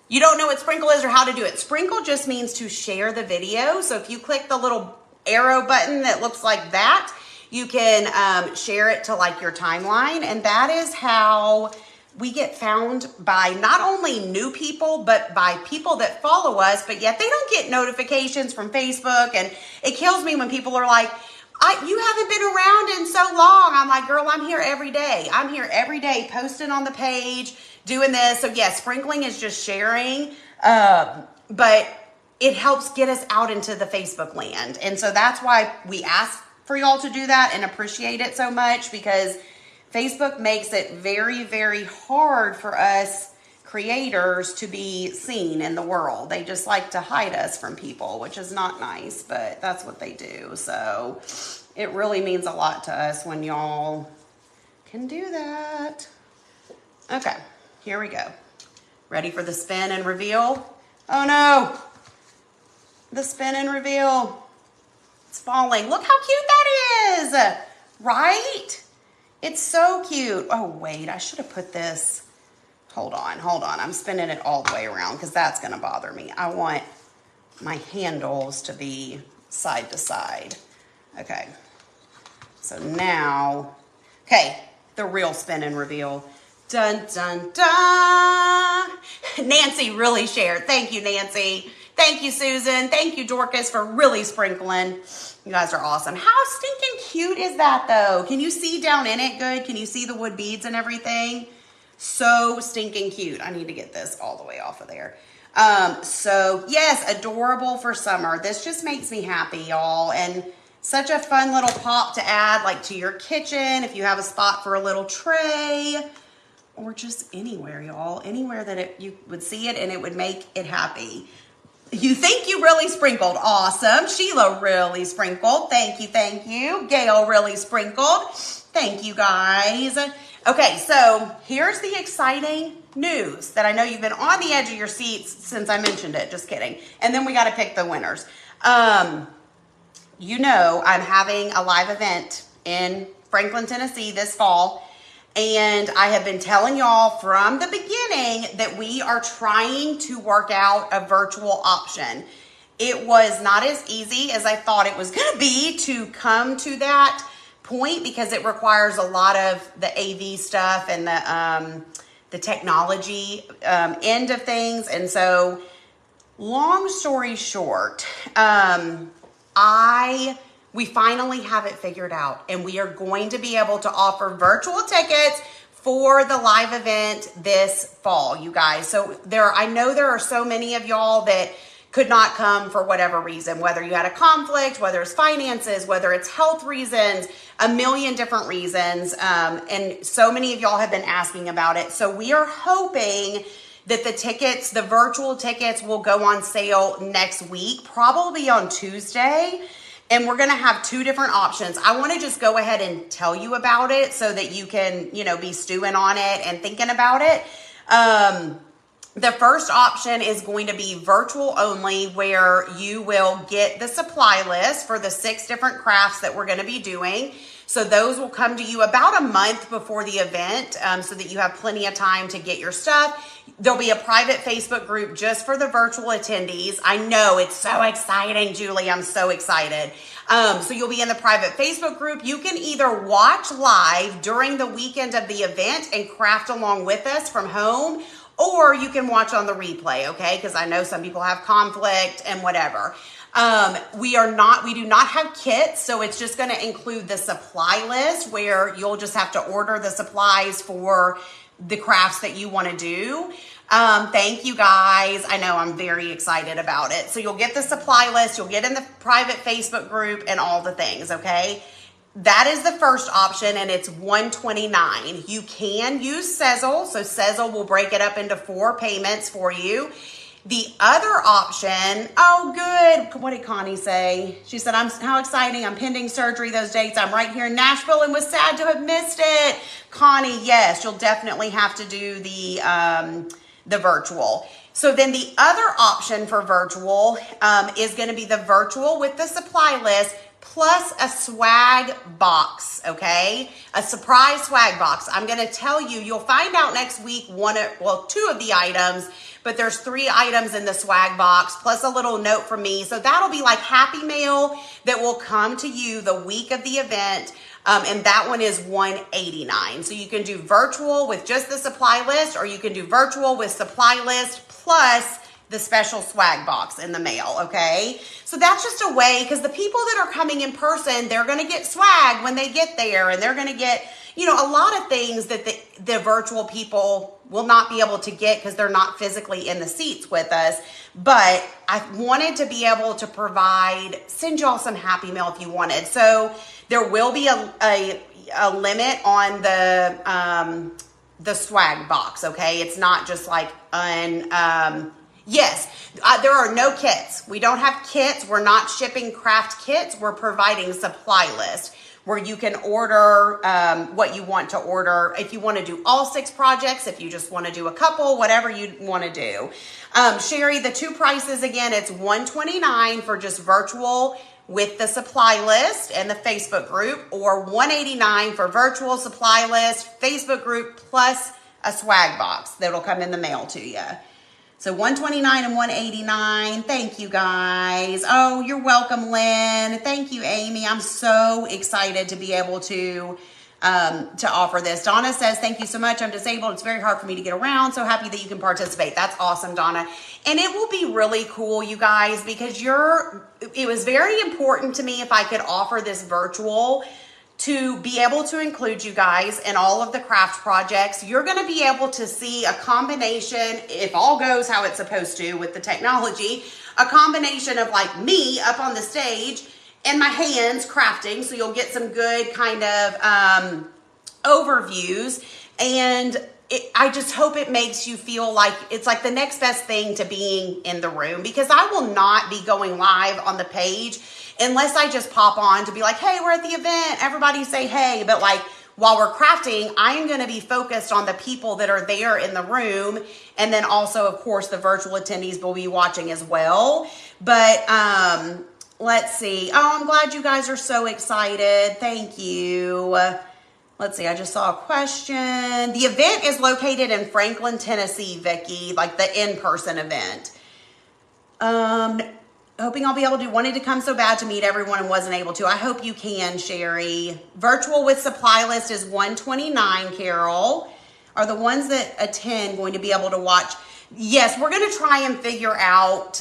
You don't know what sprinkle is or how to do it. Sprinkle just means to share the video. So if you click the little arrow button that looks like that, you can share it to like your timeline. And that is how we get found by not only new people, but by people that follow us, but yet they don't get notifications from Facebook. And it kills me when people are like, you haven't been around in so long. I'm like, girl, I'm here every day. I'm here every day posting on the page, doing this. So yes, sprinkling is just sharing, but it helps get us out into the Facebook land. And so that's why we ask for y'all to do that and appreciate it so much, because Facebook makes it very, very hard for us creators to be seen in the world. They just like to hide us from people, which is not nice, but that's what they do. So it really means a lot to us when y'all can do that. Okay, here we go. Ready for the spin and reveal? Oh no, the spin and reveal. It's falling. Look how cute that is, right? It's so cute. Oh, wait, I should have put this. Hold on. I'm spinning it all the way around because that's going to bother me. I want my handles to be side to side. Okay. So now, okay, the real spin and reveal. Dun, dun, dun. Nancy really shared. Thank you, Nancy. Thank you, Susan. Thank you, Dorcas, for really sprinkling. You guys are awesome. How stinking cute is that, though? Can you see down in it good? Can you see the wood beads and everything? So stinking cute. I need to get this all the way off of there. So, yes, adorable for summer. This just makes me happy, y'all. And such a fun little pop to add, like, to your kitchen if you have a spot for a little tray. Or just anywhere, y'all. Anywhere that you would see it and it would make it happy. You think you really sprinkled. Awesome. Sheila really sprinkled. Thank you, thank you. Gail really sprinkled. Thank you, guys. Okay, so here's the exciting news that I know you've been on the edge of your seats since I mentioned it. Just kidding. And then we got to pick the winners. You know I'm having a live event in Franklin, Tennessee this fall. And I have been telling y'all from the beginning that we are trying to work out a virtual option. It was not as easy as I thought it was going to be to come to that point because it requires a lot of the AV stuff and the technology end of things. And so, long story short, we finally have it figured out, and we are going to be able to offer virtual tickets for the live event this fall, you guys. So I know there are so many of y'all that could not come for whatever reason, whether you had a conflict, whether it's finances, whether it's health reasons, a million different reasons. And so many of y'all have been asking about it. So we are hoping that the virtual tickets will go on sale next week, probably on Tuesday. And we're going to have two different options. I want to just go ahead and tell you about it so that you can, be stewing on it and thinking about it. The first option is going to be virtual only, where you will get the supply list for the 6 different crafts that we're going to be doing. So those will come to you about a month before the event, so that you have plenty of time to get your stuff. There'll be a private Facebook group just for the virtual attendees. I know, it's so exciting, Julie. I'm so excited. So you'll be in the private Facebook group. You can either watch live during the weekend of the event and craft along with us from home, or you can watch on the replay, okay? Because I know some people have conflict and whatever. We do not have kits, so it's just going to include the supply list where you'll just have to order the supplies for the crafts that you want to do. Thank you, guys. I know I'm very excited about it. So you'll get the supply list, you'll get in the private Facebook group and all the things, okay? That is the first option, and it's $129. You can use Sezzle, so Sezzle will break it up into 4 payments for you. The other option, oh good, what did Connie say? She said, how exciting, I'm pending surgery those dates. I'm right here in Nashville and was sad to have missed it. Connie, yes, you'll definitely have to do the virtual. So then the other option for virtual is going to be the virtual with the supply list plus a swag box, okay? A surprise swag box. I'm going to tell you, you'll find out next week 2 of the items, but there's 3 items in the swag box plus a little note from me. So that'll be like Happy Mail that will come to you the week of the event. And that one is $189. So you can do virtual with just the supply list, or you can do virtual with supply list plus the special swag box in the mail, okay? So that's just a way, because the people that are coming in person, they're going to get swag when they get there, and they're going to get, a lot of things that the virtual people will not be able to get because they're not physically in the seats with us. But I wanted to be able to send y'all some Happy Mail if you wanted. So there will be a limit on the swag box, okay? It's not just like yes, there are no kits. We don't have kits. We're not shipping craft kits. We're providing supply list where you can order what you want to order. If you want to do all 6 projects, if you just want to do a couple, whatever you want to do. Sherry, the 2 prices again, it's $129 for just virtual with the supply list and the Facebook group, or $189 for virtual supply list, Facebook group, plus a swag box that'll come in the mail to you. So $129 and $189. Thank you, guys. Oh, you're welcome, Lynn. Thank you, Amy. I'm so excited to be able to offer this. Donna says, thank you so much. I'm disabled. It's very hard for me to get around. So happy that you can participate. That's awesome, Donna. And it will be really cool, you guys, because it was very important to me if I could offer this virtual to be able to include you guys in all of the craft projects. You're going to be able to see a combination, if all goes how it's supposed to with the technology, a combination of like me up on the stage and my hands crafting. So you'll get some good kind of overviews. And I just hope it makes you feel like it's like the next best thing to being in the room, because I will not be going live on the page unless I just pop on to be like, hey, we're at the event, everybody say hey. But like while we're crafting, I am going to be focused on the people that are there in the room. And then also, of course, the virtual attendees will be watching as well. But let's see. Oh, I'm glad you guys are so excited. Thank you. Let's see, I just saw a question. The event is located in Franklin, Tennessee, Vicki, like the in-person event. Hoping I'll be able to, wanted to come so bad to meet everyone and wasn't able to. I hope you can, Sherry. Virtual with supply list is $129, Carol. Are the ones that attend going to be able to watch? Yes, we're going to try and figure out,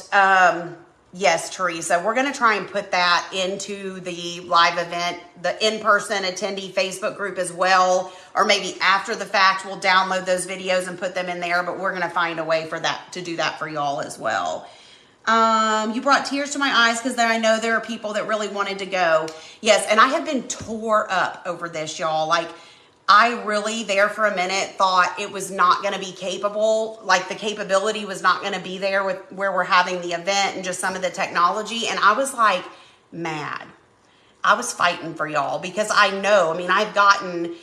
yes, Teresa, we're going to try and put that into the live event, the in-person attendee Facebook group as well, or maybe after the fact, we'll download those videos and put them in there, but we're going to find a way for that, to do that for y'all as well. You brought tears to my eyes because I know there are people that really wanted to go. Yes, and I have been tore up over this, y'all. Like, I really, there for a minute, thought it was not going to be capable. Like, the capability was not going to be there with where we're having the event and just some of the technology. And I was like, mad. I was fighting for y'all because I know, I mean, I've gotten,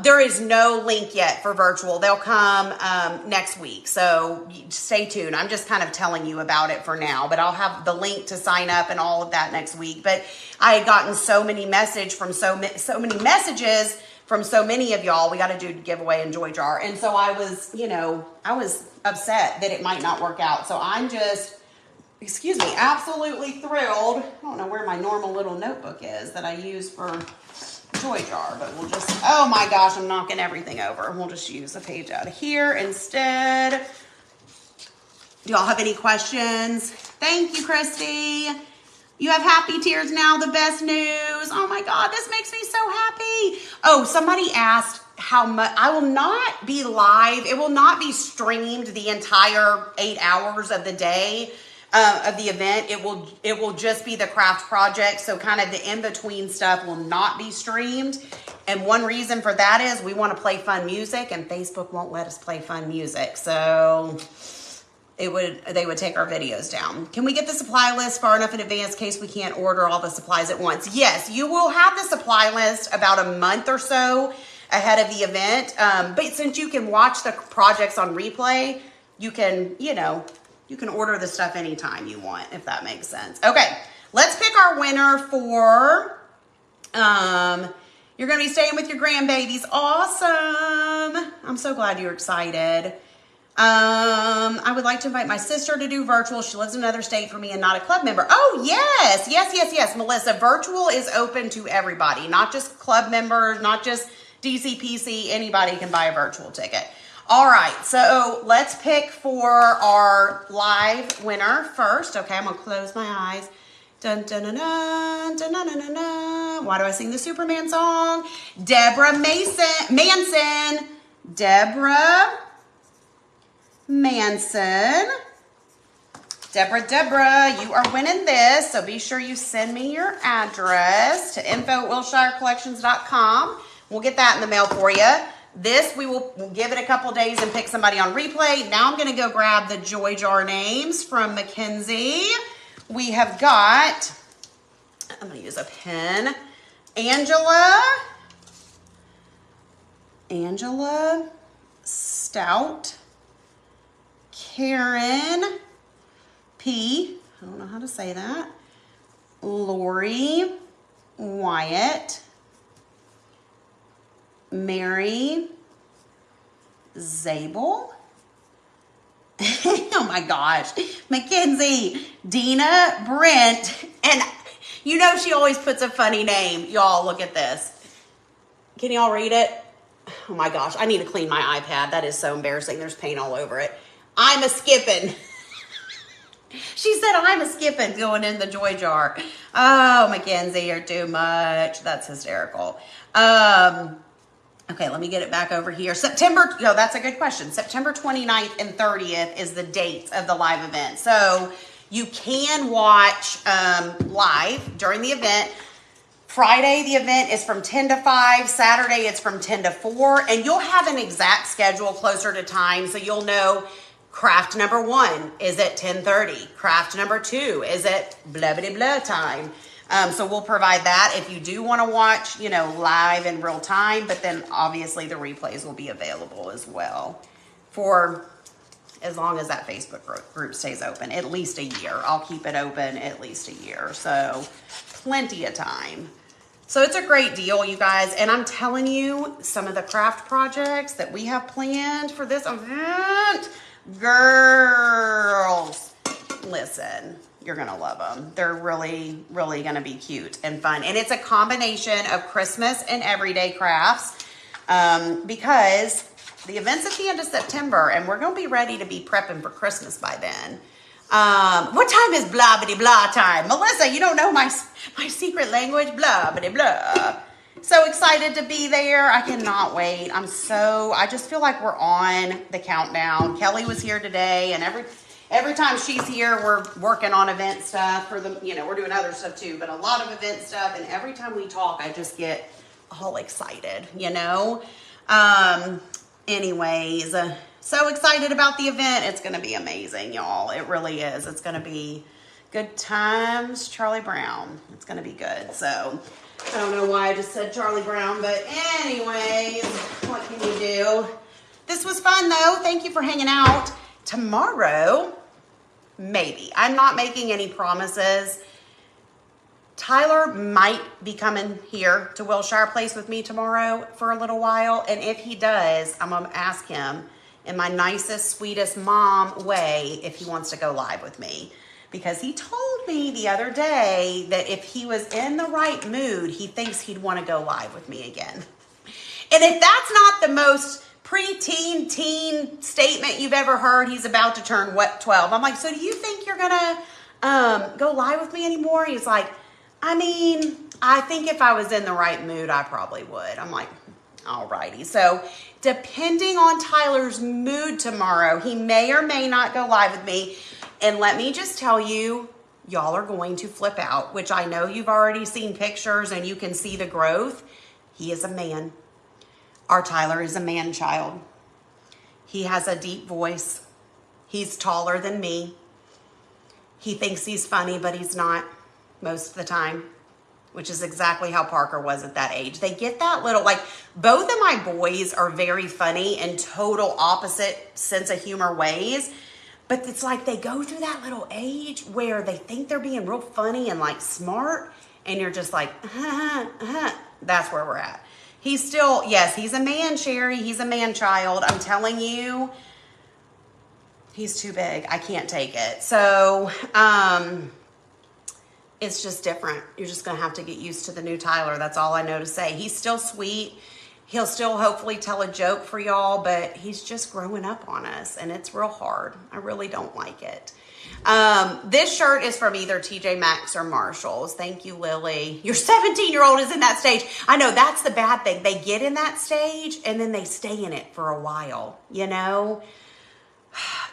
there is no link yet for virtual. They'll come next week. So stay tuned. I'm just kind of telling you about it for now, but I'll have the link to sign up and all of that next week. But I had gotten so many messages from so many of y'all. We got to do a giveaway in Joy Jar. And so I was, you know, I was upset that it might not work out. So I'm just, excuse me, absolutely thrilled. I don't know where my normal little notebook is that I use for Joy Jar, but we'll just, oh my gosh, I'm knocking everything over. We'll just use a page out of here instead. Do y'all have any questions? Thank you, Christy. You have happy tears now, the best news. Oh my God, this makes me so happy. Oh, somebody asked how much. I will not be live. It will not be streamed the entire 8 hours of the day of the event. It will just be the craft project. So kind of the in-between stuff will not be streamed. And one reason for that is we want to play fun music and Facebook won't let us play fun music. So they would take our videos down. Can we get the supply list far enough in advance in case we can't order all the supplies at once? Yes, you will have the supply list about a month or so ahead of the event. But since you can watch the projects on replay, you can, you know, you can order the stuff anytime you want, if that makes sense. Okay, let's pick our winner for, you're going to be staying with your grandbabies. Awesome. I'm so glad you're excited. I would like to invite my sister to do virtual. She lives in another state for me and not a club member. Oh, yes. Yes, Melissa. Virtual is open to everybody, not just club members, not just DCPC. Anybody can buy a virtual ticket. All right, so let's pick for our live winner first. Okay, I'm going to close my eyes. Dun, dun, dun, dun, dun, dun, dun, dun. Why do I sing the Superman song? Deborah Manson. Deborah Manson. Deborah, you are winning this. So be sure you send me your address to info@wilshirecollections.com. We'll get that in the mail for you. This, we'll give it a couple days and pick somebody on replay. Now I'm going to go grab the Joy Jar names from Mackenzie. We have got, I'm going to use a pen, Angela Stout, Karen P, I don't know how to say that, Lori Wyatt, Mary Zabel. Oh my gosh. Mackenzie, Dina, Brent, and you know she always puts a funny name. Y'all, look at this. Can y'all read it? Oh my gosh, I need to clean my iPad. That is so embarrassing. There's paint all over it. I'm a skipping. She said I'm a skipping going in the Joy Jar. Oh, Mackenzie, you're too much. That's hysterical. Okay, let me get it back over here. That's a good question. September 29th and 30th is the dates of the live event. So you can watch live during the event Friday, the event is from 10 to 5. Saturday, it's from 10 to 4. And you'll have an exact schedule closer to time, so you'll know craft number 1 is at 10:30. Craft number 2 is at blah, blah, blah time. So we'll provide that if you do want to watch, you know, live in real time. But then, obviously, the replays will be available as well for as long as that Facebook group stays open, at least a year. I'll keep it open at least a year. So plenty of time. So it's a great deal, you guys. And I'm telling you, some of the craft projects that we have planned for this event, girls, listen, you're going to love them. They're really, really going to be cute and fun. And it's a combination of Christmas and everyday crafts because the event's at the end of September, and we're going to be ready to be prepping for Christmas by then. What time is blah, blah, blah time? Melissa, you don't know my secret language? Blah, blah, blah. So excited to be there. I cannot wait. I just feel like we're on the countdown. Kelly was here today, and every time she's here, we're working on event stuff for the, you know, we're doing other stuff too, but a lot of event stuff. And every time we talk, I just get all excited, you know? Anyways, so excited about the event. It's going to be amazing, y'all. It really is. It's going to be good times. Charlie Brown. It's going to be good. So I don't know why I just said Charlie Brown, but anyways, what can you do? This was fun though. Thank you for hanging out. Tomorrow, maybe. I'm not making any promises. Tyler might be coming here to Wilshire Place with me tomorrow for a little while. And if he does, I'm going to ask him in my nicest, sweetest mom way if he wants to go live with me. Because he told me the other day that if he was in the right mood, he thinks he'd want to go live with me again. And if that's not the most preteen, teen statement you've ever heard, he's about to turn, 12? I'm like, so do you think you're going to go live with me anymore? He's like, I mean, I think if I was in the right mood, I probably would. I'm like, alrighty. So depending on Tyler's mood tomorrow, he may or may not go live with me. And let me just tell you, y'all are going to flip out, which I know you've already seen pictures and you can see the growth. He is a man. Our Tyler is a man child. He has a deep voice. He's taller than me. He thinks he's funny, but he's not. Most of the time, which is exactly how Parker was at that age. They get that little, like, both of my boys are very funny in total opposite sense of humor ways, but it's like they go through that little age where they think they're being real funny and like smart, and you're just like, that's where we're at. He's still, yes, he's a man, Sherry. He's a man child. I'm telling you, he's too big. I can't take it. So, it's just different. You're just going to have to get used to the new Tyler. That's all I know to say. He's still sweet. He'll still hopefully tell a joke for y'all, but he's just growing up on us, and it's real hard. I really don't like it. This shirt is from either TJ Maxx or Marshalls. Thank you, Lily. Your 17-year-old is in that stage. I know that's the bad thing. They get in that stage, and then they stay in it for a while, you know?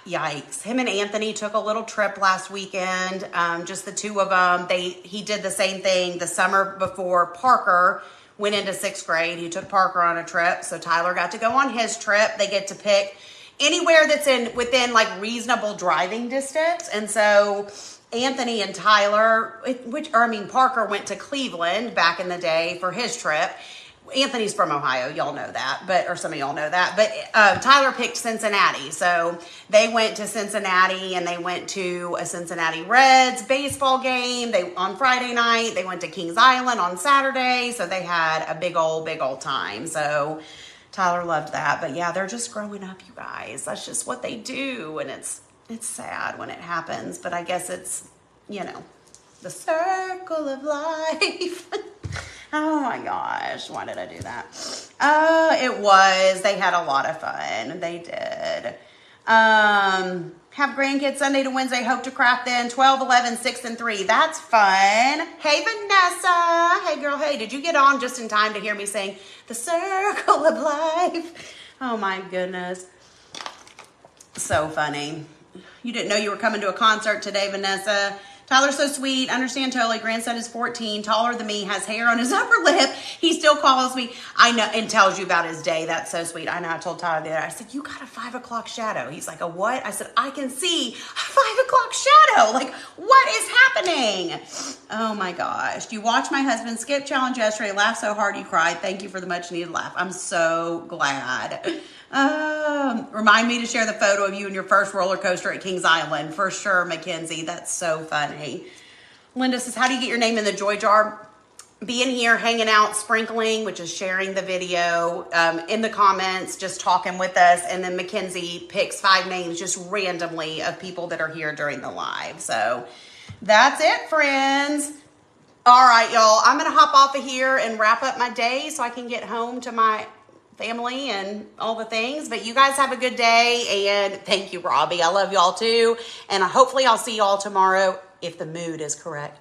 Yikes. Him and Anthony took a little trip last weekend, just the two of them. He did the same thing the summer before Parker went into 6th grade. He took Parker on a trip, so Tyler got to go on his trip. They get to pick anywhere that's within like reasonable driving distance. And so Anthony and Tyler, Parker went to Cleveland back in the day for his trip. Anthony's from Ohio, y'all know that, or some of y'all know that, but Tyler picked Cincinnati. So they went to Cincinnati, and they went to a Cincinnati Reds baseball game. On Friday night, they went to Kings Island on Saturday. So they had a big old time. So Tyler loved that. But yeah, they're just growing up, you guys. That's just what they do. And it's sad when it happens, but I guess it's, you know, the circle of life. Oh my gosh, why did I do that? They had a lot of fun. They did. Have grandkids Sunday to Wednesday, hope to craft then, 12, 11, 6, and 3. That's fun. Hey, Vanessa. Hey, girl, hey, did you get on just in time to hear me sing the circle of life? Oh my goodness. So funny. You didn't know you were coming to a concert today, Vanessa. Tyler's so sweet. Understand totally. Grandson is 14, taller than me, has hair on his upper lip. He still calls me. I know, and tells you about his day. That's so sweet. I know. I told Tyler the other day. I said, you got a 5 o'clock shadow. He's like, a what? I said, I can see a 5 o'clock shadow. Like, what is happening? Oh my gosh. You watched my husband skip challenge yesterday. Laughed so hard you cried. Thank you for the much needed laugh. I'm so glad. Remind me to share the photo of you and your first roller coaster at Kings Island. For sure, Mackenzie. That's so funny. Linda says, how do you get your name in the joy jar? Being here, hanging out, sprinkling, which is sharing the video, in the comments, just talking with us. And then Mackenzie picks 5 names just randomly of people that are here during the live. So that's it, friends. All right, y'all. I'm going to hop off of here and wrap up my day so I can get home to my family and all the things. But you guys have a good day. And thank you, Robbie. I love y'all too. And hopefully I'll see y'all tomorrow if the mood is correct.